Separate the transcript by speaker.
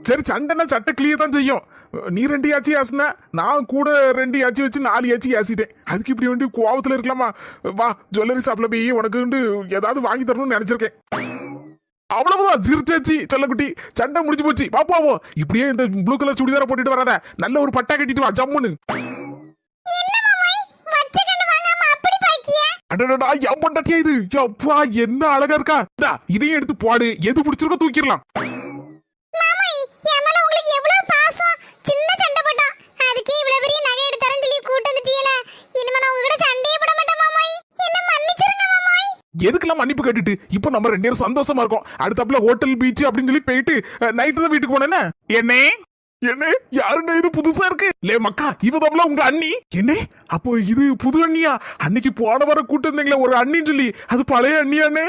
Speaker 1: சரி சண்டைனா சட்டை கிளியர் தான் செய்யும். நீ 2 ஆச்சி ஆசின, நான் கூட 2 ஆச்சி வச்சு 4 ஆச்சி ஆசிட்டேன். அதுக்கு இப்படி வந்து கோவத்துல இருக்கலாமா? வா ஜுவல்லரி ஷாப்ல போய் உனக்கு வந்து ஏதாவது வாங்கி தரணும்னு நினைச்சிருக்கேன். அவ்வளவுதான் சிரிச்சாச்சு செல்லக்குட்டி, சண்டை முடிஞ்சு போச்சு. பாப்பாவோ இப்படியே இந்த ப்ளூ கலர் சுடிதார போட்டுட்டு வராத, நல்ல ஒரு பட்டா கட்டிட்டு வா ஜம்முன்னு. அடடா என் பொண்டாட்டியா இது, அப்பா என்ன அழகா இருக்கா. இதையும் எடுத்து போடு, எது பிடிச்சிருக்கோ தூக்கிடலாம். எதுக்கெல்லாம் மன்னிப்பு கேட்டுட்டு இப்ப நம்ம 2 பேரும் சந்தோஷமா இருக்கோம். அடுத்தாப்புல ஹோட்டல் பீச் அப்படின்னு சொல்லி போயிட்டு நைட்டு தான் வீட்டுக்கு போனேன்னு. என்ன யாருங்க இது புதுசா இருக்கு? லே மக்கா, இவதாம்ல உங்க அண்ணி. என்ன அப்போ இது புது அண்ணியா? அன்னைக்கு போன வர கூட்டு இருந்தீங்களே ஒரு அண்ணின்னு சொல்லி, அது பழைய அண்ணியானே?